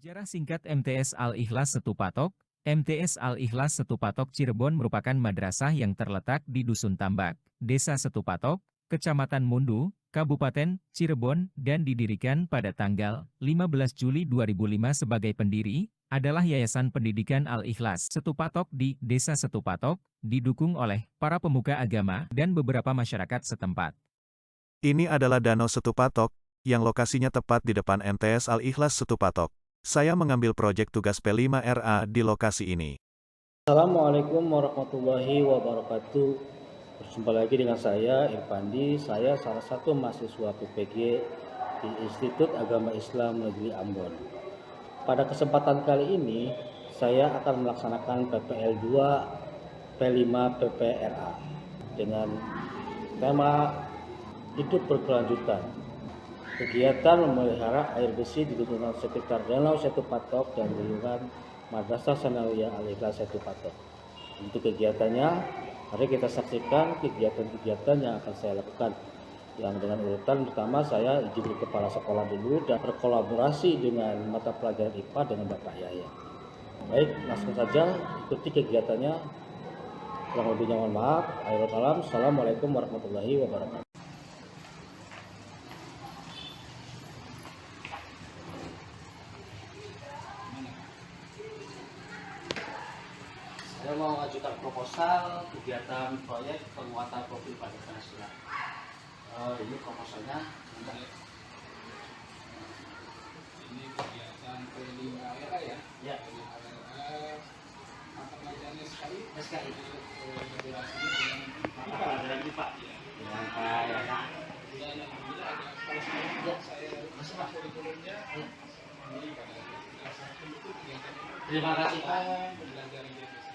Sejarah singkat MTS Al-Ikhlas Setupatok. MTS Al-Ikhlas Setupatok Cirebon merupakan madrasah yang terletak di Dusun Tambak, Desa Setupatok, Kecamatan Mundu, Kabupaten Cirebon, dan didirikan pada tanggal 15 Juli 2005 sebagai pendiri, adalah Yayasan Pendidikan Al-Ikhlas Setupatok di Desa Setupatok, didukung oleh para pemuka agama dan beberapa masyarakat setempat. Ini adalah Danau Setupatok, yang lokasinya tepat di depan MTS Al-Ikhlas Setupatok. Saya mengambil proyek tugas P5RA di lokasi ini. Assalamualaikum warahmatullahi wabarakatuh. Berjumpa lagi dengan saya, Irfandi. Saya salah satu mahasiswa PPG di Institut Agama Islam Negeri Ambon. Pada kesempatan kali ini, saya akan melaksanakan PPL 2 P5 PPRA dengan tema hidup berkelanjutan. Kegiatan memelihara air bersih di lingkungan sekitar Danau Setupatok dan lingkungan Madrasah Sanawiyah Al-Ikhlas Setupatok. Untuk kegiatannya, mari kita saksikan kegiatan-kegiatan yang akan saya lakukan. Yang dengan urutan pertama, saya izin ke kepala sekolah dulu dan berkolaborasi dengan mata pelajaran IPA dengan Bapak Yaya. Baik, langsung saja ikuti kegiatannya. Kurang lebihnya mohon maaf. Assalamualaikum warahmatullahi wabarakatuh. Saya mau mengajukan proposal kegiatan proyek penguatan profil Pancasila. Ini proposalnya. Ini kegiatan P5RA ya? Ya. Mata pelajarannya SKI? SKI. Federasinya dengan Mata pelajaran IPA. Dengan Pak Yaya. dan alhamdulillah ada kepala sekolah. Ya. Saya masuk kurikulumnya. Ini pada kelas 1 itu kegiatan Terima kasih Pak. pembelajaran di SMA.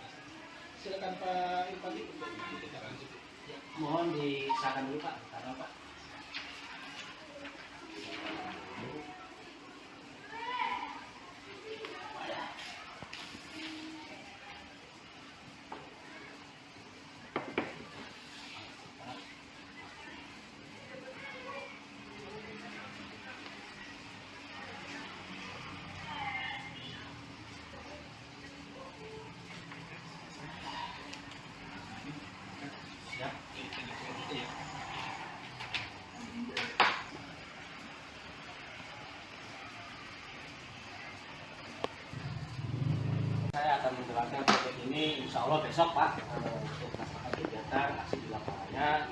Silakan Pak Irfandi untuk kita lanjut. Ya, mohon disahkan dulu Pak. Karena Pak. Ya. Saya akan menjalankan proyek ini insya Allah besok Pak untuk melaksanakan kegiatan aksi di lapangannya,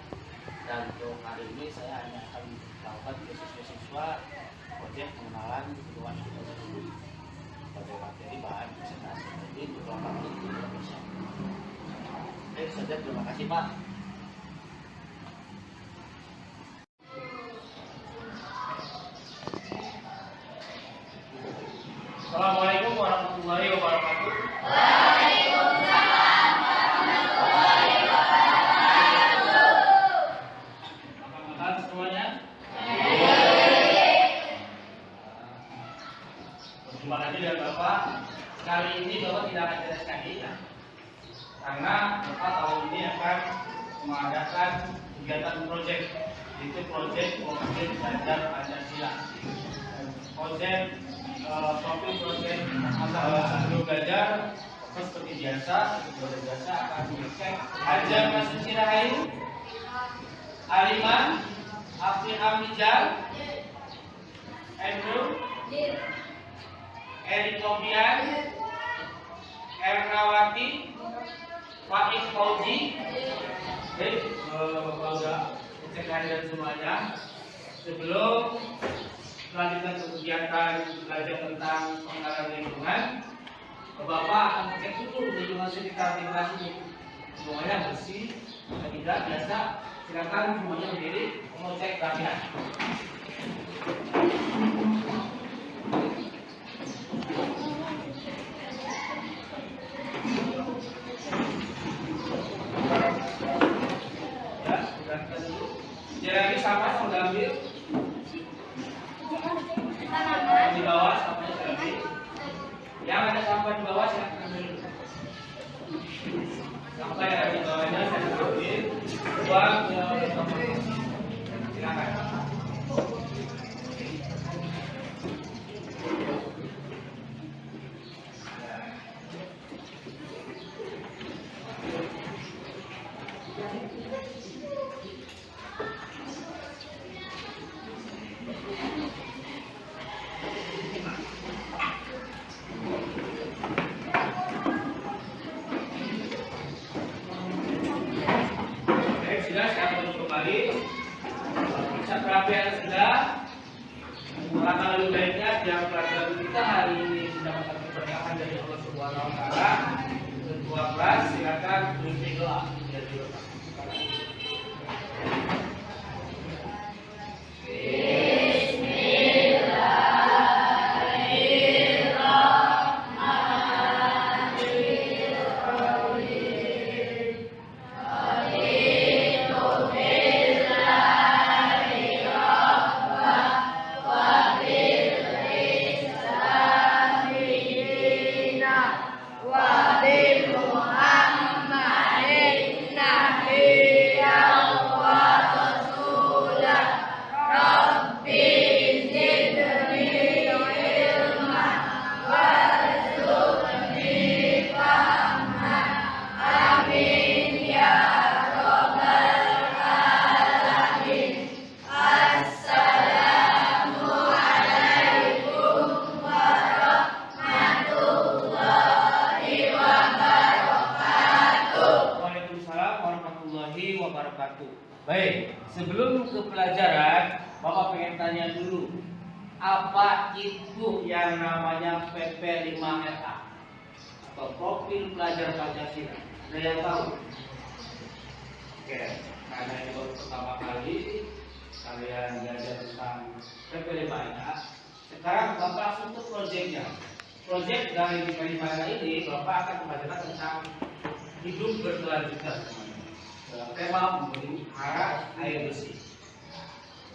dan untuk hari ini saya hanya akan melakukan ke siswa-siswa proyek pengenalan luas tersebut sebagai materi bahan presentasi. Jadi beberapa menit itu bisa. Baik saja, terima kasih Pak. Assalamualaikum warahmatullahi wabarakatuh. Makan semuanya. Berjumpa lagi dengan Bapak. Kali ini Bapak tidak akan jelas sekali ya, karena Bapak tahun ini akan mengadakan kegiatan proyek, itu proyek profil belajar Pancasila. Proyek profil proyek sebelum belajar, seperti biasa akan dicek ajar masuk Sirahayu, Aliman, Afri Hamijal, Andrew, Erik Tobian, Ernawati, Faiz Fauzi. Baik, Bapak sudah cek hadiran semuanya. Sebelum melanjutkan kegiatan belajar tentang pengenalan lingkungan, Bapak akan cek dulu lingkungan sekitar kelas ini. Semuanya bersih, tidak biasa. Silakan semuanya berdiri, mau cek kebersihan. Ya, sudah kita dulu. Jadi sampah sudah ambil. Di bawah sampahnya sudah ambil. Yang ada sampah di bawah saya ambil dulu. Sampah yang ada di bawahnya saya ambil. Buang ke silakan. perhatian sudah. Maka lebih baiknya yang pelajaran kita hari ini mendapatkan keberkahan dari Allah Subhanahu wa taala. Ketua kelas silakan memimpin doa. Baik, sebelum ke pelajaran, Bapak pengen tanya dulu, apa itu yang namanya PP5RA atau Profil Pelajar Pancasila? Ada yang tahu? Oke, karena ini baru pertama kali kalian belajar tentang PP5RA. Sekarang Bapak langsung ke proyeknya. Proyek dari PP5RA ini Bapak akan membicarakan tentang hidup berkelanjutan. Tema memelihara air bersih.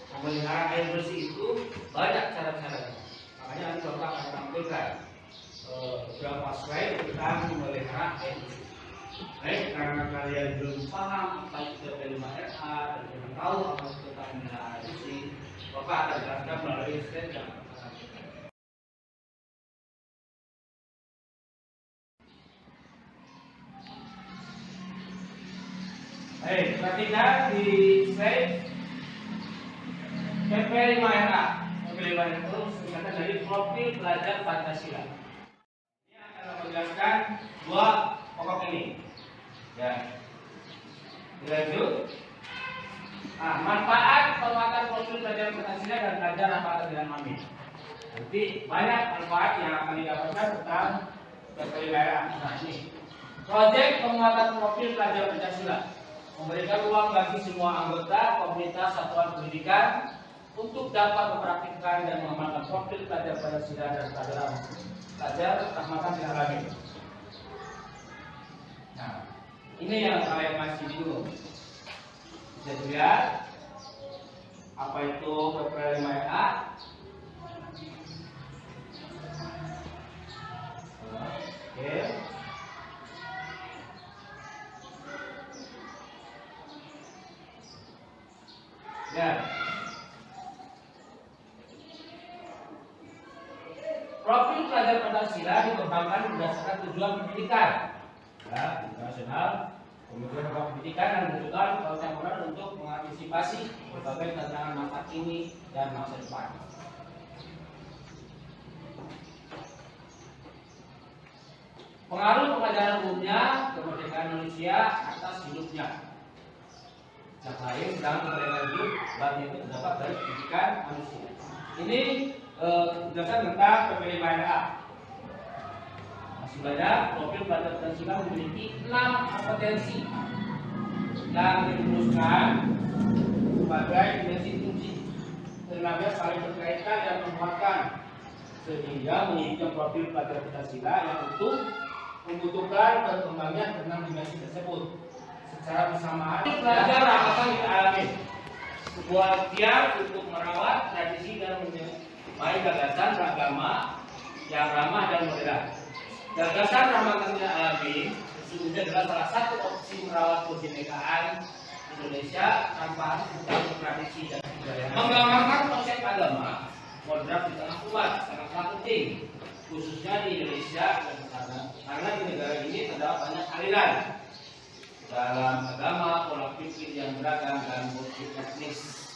Memelihara air bersih itu banyak cara-caranya. Makanya nanti Bapak akan tampilkan beberapa slide tentang memelihara air bersih. Baik, karena kalian belum paham apa itu PP5RA dan belum tahu apa itu tentang memelihara air bersih, Bapak akan jelaskan melalui slide yang Baik, perhatikan di slide PP5RA. PP5RA itu singkatan dari Profil Pelajar Pancasila. Ini akan menjelaskan dua pokok ini. Ya, dilanjut. Nah, manfaat penguatan profil pelajar Pancasila dan belajar rapatan dengan mami. Nanti banyak manfaat yang akan didapatkan tentang PP5RA. Nah, ini proyek penguatan profil pelajar Pancasila memberikan ruang bagi semua anggota komunitas satuan pendidikan untuk dapat mempraktikkan dan mengamalkan profil pelajar Pancasila dan pelajar rahmatan lil alamin. Nah, ini yang kalian masih bingung. Bisa dilihat apa itu PP5RA. Oke. Ya. Profil pelajar Pancasila dikembangkan berdasarkan tujuan pendidikan, ya, internasional, kemudian pendidikan dan menunjukkan konsekuensi untuk mengantisipasi berbagai tantangan masa kini dan masa depan. Pengaruh pelajaran umumnya kemerdekaan manusia atas hidupnya. Yang lain sedang kemerdekaan hidup baru itu terdapat dari pendidikan manusia. Ini penjelasan tentang PP5RA. Masih banyak. Profil pelajar Pancasila memiliki 6 kompetensi yang dirumuskan sebagai dimensi fungsi. Tenaga saling berkaitan dan menguatkan sehingga mengikuti profil pelajar Pancasila yang utuh membutuhkan perkembangan tentang dimensi tersebut. Secara bersamaan, pelajar rahmatan lil alamin, sebuah ikhtiar untuk merawat tradisi dan menyemai gagasan beragama yang ramah dan moderat. Gagasan rahmatan lil alamin sesungguhnya adalah salah satu opsi merawat kebinekaan Indonesia tanpa harus mencampur tradisi dan budaya. Menggambarkan konsep agama moderat di tengah umat sangatlah penting, khususnya di Indonesia dan karena di negara ini terdapat banyak aliran dalam agama, pola pikir yang beragam dan multi etnis.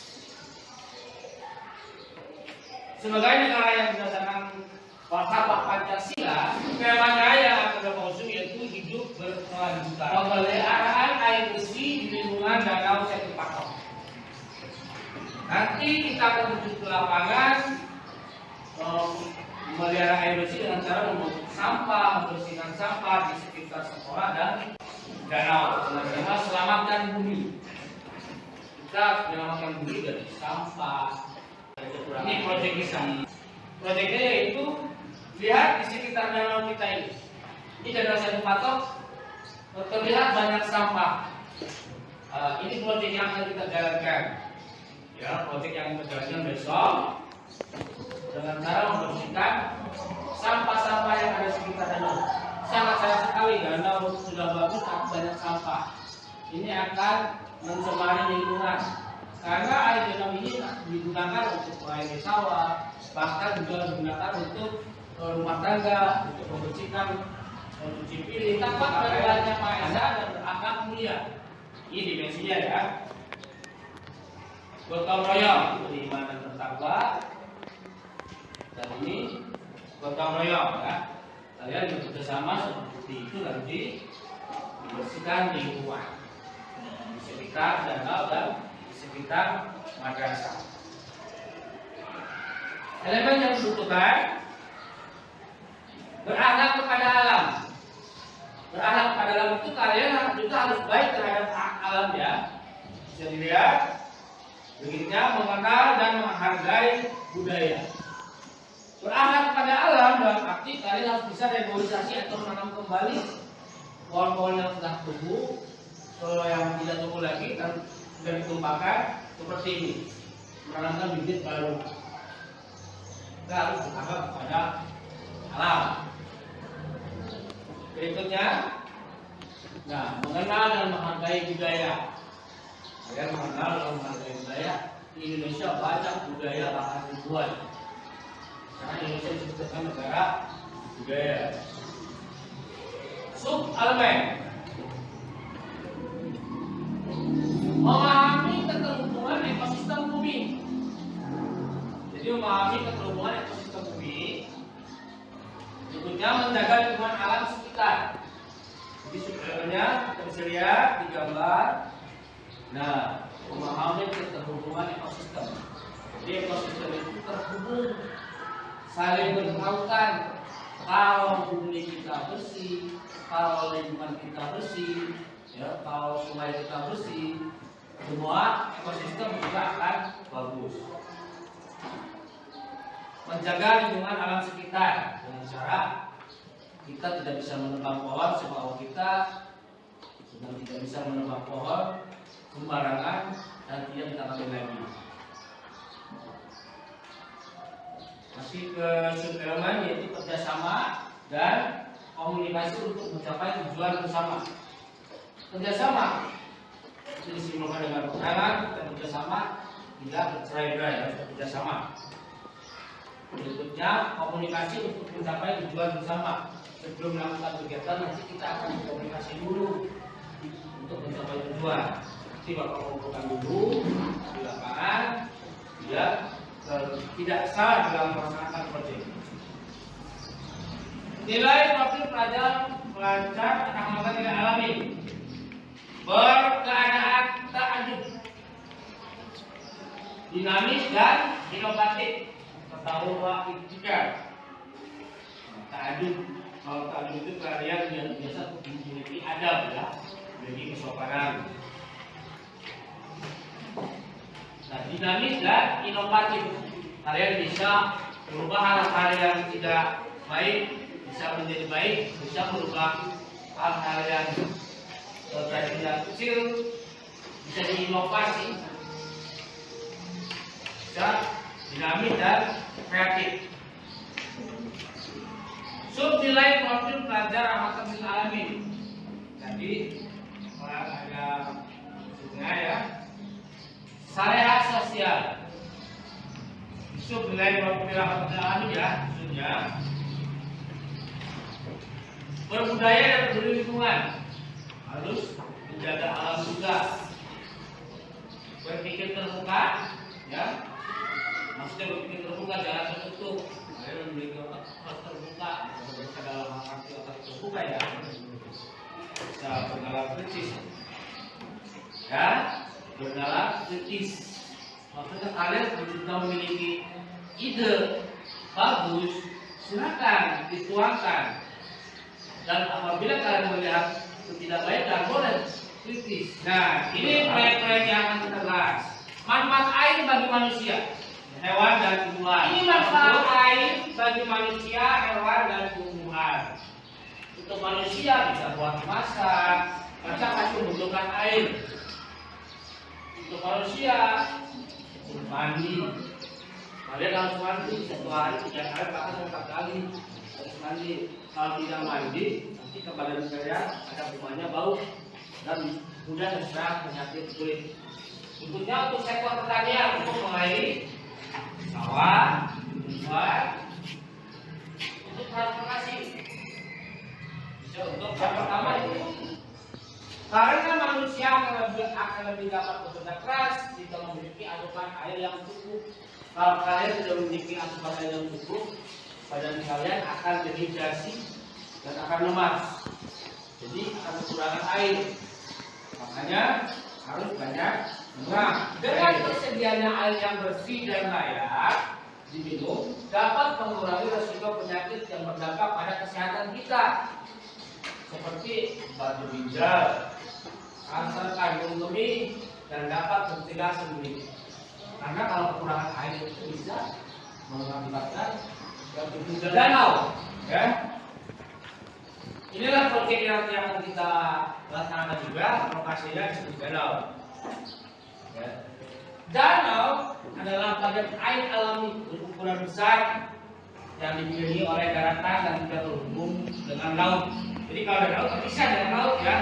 Sebagai negara yang berdasarkan falsafah Pancasila, temanya yang akan berfungsi yaitu hidup berkelanjutan. Pemeliharaan air bersih di lingkungan danau Setupatok. Nanti Nanti kita akan terjun ke lapangan memelihara air bersih dengan cara membuang sampah, membersihkan sampah di sekitar sekolah dan danau. Dengan selamatkan bumi. Kita menyelamatkan bumi dari sampah. Ini proyek kita. Proyeknya yaitu lihat di sekitar danau kita ini. Ini danau Satu Patok terlihat banyak sampah. Ini proyek yang akan kita jalankan. Ya, proyek yang kita jalankan besok dengan cara membersihkan sampah-sampah yang ada di sekitar danau. Sangat sayang sekali danau sudah bagus tapi banyak sampah. Ini akan mencemari lingkungan karena air danau ini digunakan untuk air sawah, bahkan juga digunakan untuk rumah tangga, untuk membersihkan cuci piring. Tampak banyak faedah dan berakhlak mulia. Ini dimensinya ya. Gotong royong, beriman dan bertakwa. Dan ini gotong royong ya. Kalian bekerja sama seperti itu nanti membersihkan lingkungan di sekitar danau dan di sekitar madrasah. Elemen yang dibutuhkan berakhlak kepada alam. Berakhlak kepada alam itu kalian juga harus baik terhadap alam ya. Bisa dilihat berikutnya mengenal dan menghargai budaya. Berakhlak kepada alam dalam arti kalian harus bisa reboisasi atau menanam kembali pohon-pohon yang sudah tumbuh, yang tidak tumbuh lagi dan sudah ditumpahkan seperti ini, menanamkan bibit baru. Kita harus berakhlak kepada alam. Berikutnya, mengenal dan menghargai budaya. Kalian mengenal dan menghargai budaya. Di Indonesia banyak budaya bahkan ribuan. Karena Indonesia disebutkan negara budaya. Sub-elemen memahami keterhubungan ekosistem bumi. Jadi memahami keterhubungan ekosistem bumi, berikutnya menjaga lingkungan alam sekitar. Jadi sub-elemennya kita bisa lihat di gambar. Nah, memahami keterhubungan ekosistem. Jadi ekosistem itu terhubung, saling berkaitan. Kalau bumi kita bersih, kalau lingkungan kita bersih, ya, kalau sungai kita bersih, semua ekosistem juga akan bagus. Menjaga lingkungan alam sekitar dengan cara kita tidak bisa menebang pohon sebab kita sudah tidak bisa menebang pohon sembarangan dan tidak ditangani lagi. Masih ke sub-elemen yaitu kerjasama dan komunikasi untuk mencapai tujuan bersama. Kerjasama itu disimbolkan dengan perangan kita bekerjasama, tidak bercerai-berai, harus bekerjasama. Berikutnya komunikasi untuk mencapai tujuan bersama. Sebelum melakukan kegiatan nanti kita akan berkomunikasi dulu untuk mencapai tujuan. Nanti bapak mengumpulkan dulu di lapangan, ya. Tidak salah dalam melaksanakan proyek. Nilai profil pelajar akhlak tidak alami, berkeadaan ta'adub, dinamis dan inovatif, tertawa ikhtikar. Ta'adub, kalau ta'adub itu kalian yang biasa memiliki adab ya, memiliki kesopanan. Nah, dinamis dan inovatif, kalian bisa merubah hal-hal yang tidak baik bisa menjadi baik, bisa merubah hal-hal yang tadinya kecil bisa diinovasi, bisa dinamis dan kreatif. Subnilai profil pelajar rahmatan lil alamin. Jadi ada subnya ya. Syariat sosial. Subnilai profil rahmatan lil alamin ya, subnya. Berbudaya dan peduli lingkungan, harus menjaga alam juga. Berpikir terbuka, ya. Maksudnya berpikir terbuka, jangan tertutup. Kalian memiliki otak terbuka, terbuka dalam arti otak terbuka ya. Bisa bernalar kritis, ya, bernalar kritis. Maksudnya kalian sudah memiliki ide bagus, silakan dituangkan. Dan apabila kalian melihat ketidakbaikan, boleh kritis. Nah, ini proyek-proyek yang akan kita bahas. Manfaat air bagi manusia, hewan dan tumbuhan. Ini manfaat air bagi manusia, hewan dan tumbuhan. Untuk manusia bisa buat masak, macam-macam membutuhkan air. Untuk manusia untuk mandi. Kalian harus mandi 1 hari 3 kali bahkan 4 kali harus mandi. Kalau tidak mandi, nanti ke badan kalian ada kumannya bau dan mudah terserang penyakit kulit. Berikutnya untuk sektor pertanian untuk mengairi sawah, tumbuhan, untuk transportasi. Bisa untuk yang pertama itu karena manusia akan lebih dapat bekerja keras jika memiliki asupan air yang cukup. Kalau kalian tidak memiliki asupan air yang cukup, badan kalian akan dehidrasi dan akan lemas. Jadi akan kekurangan air. Makanya harus banyak minum. Dengan tersedianya air yang bersih dan layak diminum dapat mengurangi risiko penyakit yang berdampak pada kesehatan kita, seperti batu ginjal, kanker kandung kemih, dan dapat mencegah sendi. Karena kalau kekurangan air itu bisa mengakibatkan ginjal danau. Ya. Inilah proyek yang akan kita laksanakan juga, lokasinya di danau. Ya. Danau adalah badan air alami berukuran besar yang dikelilingi oleh daratan dan tidak terhubung dengan laut. Jadi kalau danau terpisah dengan laut ya,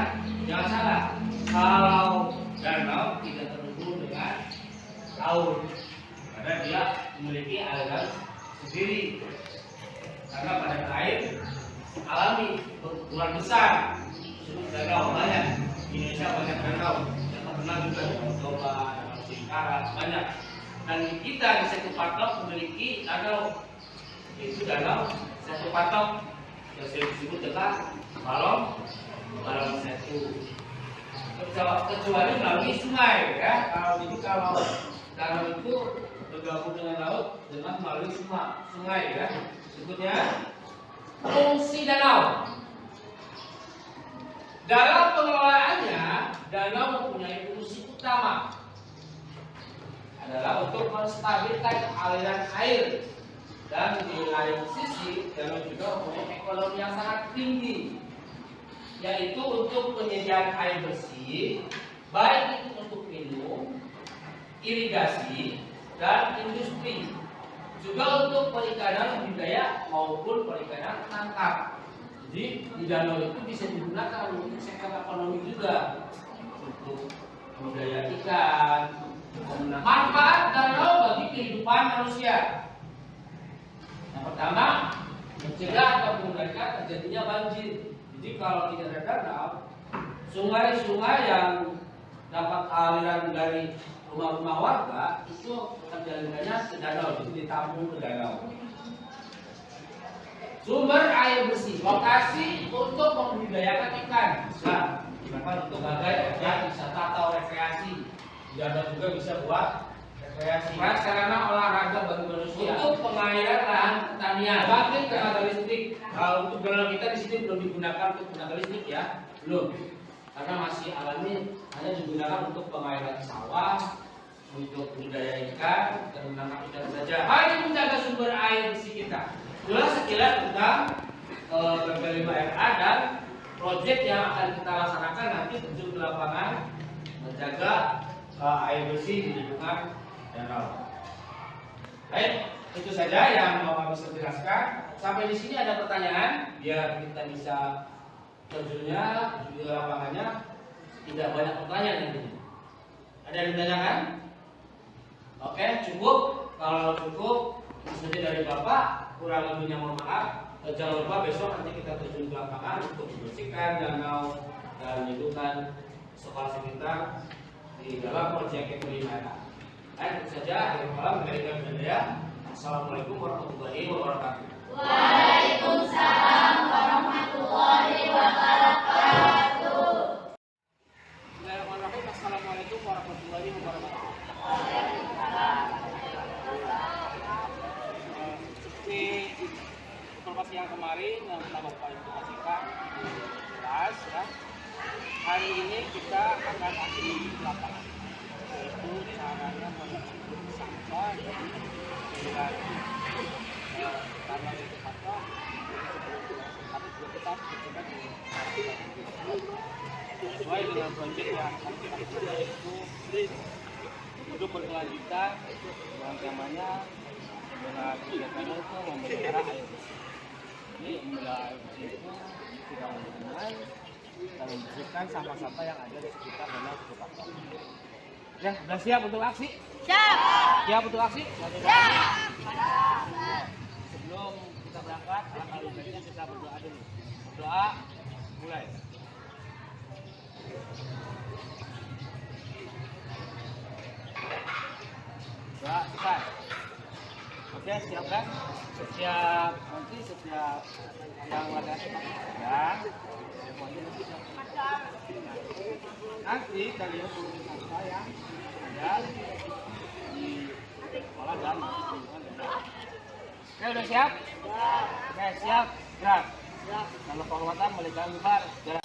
jangan salah. Kalau danau tidak terhubung dengan laut, karena dia memiliki aliran sendiri. Karena badan air alami berukuran besar, disebut danau banyak. Di Indonesia banyak danau. Yang terkenal juga Danau Toba, Danau Singkarak, banyak. Dan kita di Setu Patok memiliki danau, yaitu Danau Setu Patok yang disebut dengan Balong Setu. Kecuali melalui sungai ya. Kalau danau itu bergabung dengan laut dengan melalui sungai ya. Sebutnya fungsi danau. Dalam pengelolaannya, danau mempunyai fungsi utama adalah untuk menstabilkan aliran air, dan di lain sisi danau juga mempunyai ekonomi yang sangat tinggi, yaitu untuk penyediaan air bersih, baik itu untuk minum, irigasi, dan industri, juga untuk perikanan budidaya maupun perikanan tangkap. Jadi di danau itu bisa digunakan untuk sektor ekonomi juga, untuk budidaya ikan. Manfaat danau bagi kehidupan manusia. Yang pertama, mencegah atau mengendalikan terjadinya banjir. Jadi kalau tidak ada danau, sungai-sungai yang dapat aliran dari rumah-rumah warga itu terjalinannya ke danau, jadi ditampung ke danau. Sumber air bersih, lokasi untuk membudidayakan ikan, bisa digunakan untuk berbagai objek wisata atau rekreasi. Di danau juga bisa buat rekreasi. Sarana olahraga bagi manusia. Untuk pengairan lahan pertanian, bangkit tenaga listrik. Kalau untuk danau kita di sini belum digunakan untuk tenaga listrik ya, belum. Karena masih alami, hanya digunakan untuk pengairan sawah, untuk budidaya ikan, dan menangkap ikan saja. Mari menjaga sumber air bersih kita. Itulah sekilas tentang BP5RA dan proyek yang akan kita laksanakan nanti terjun ke lapangan menjaga air bersih di lingkungan danau. Baik, itu saja yang mau kami jelaskan. Sampai di sini ada pertanyaan biar kita bisa terjunnya di lapangannya tidak banyak pertanyaan nanti. Ada yang ditanyakan? Oke, cukup. Kalau cukup, itu saja dari Bapak. Kurang lebihnya mohon maaf. Jangan lupa besok nanti kita terjun ke lapangan untuk membersihkan danau dan lingkungan sekolah sekitar di dalam proyek BP5RA. Baik, itu saja. Akhir malam dari kami Budaya. Assalamualaikum warahmatullahi wabarakatuh. Waalaikumsalam warahmatullahi wabarakatuh. Bismillahirrahmanirrahim. Assalamualaikum warahmatullahi wabarakatuh. kemarin yang telah Bapak informasikan di kelas ya. Hari ini kita akan aksi di lapangan, yaitu caranya mengumpulkan sampah dari wilayah tanah itu maka sebelum kita bersihkan di sesuai dengan proyek yang akan kita lakukan, yaitu hidup berkelanjutan yang temanya dengan kegiatannya itu memelihara air bersih. Jadi memelihara air bersih itu tidak menggunakan dan membersihkan sampah-sampah yang ada di sekitar danau Setu Patok. Ya, sudah siap untuk aksi? Siap. Siap untuk aksi? Siap. Sebelum kita berangkat, alangkah baiknya kita berdoa dulu. Berdoa, mulai. Doa, selesai. Oke, siap kan? Setiap yang lagi ya. Nanti kalian turun sampah yang ada di sekolah dan lingkungan dasar. Oke, udah siap? Oke, siap. Gerak. Kalau penguatan balik bubar. Gerak.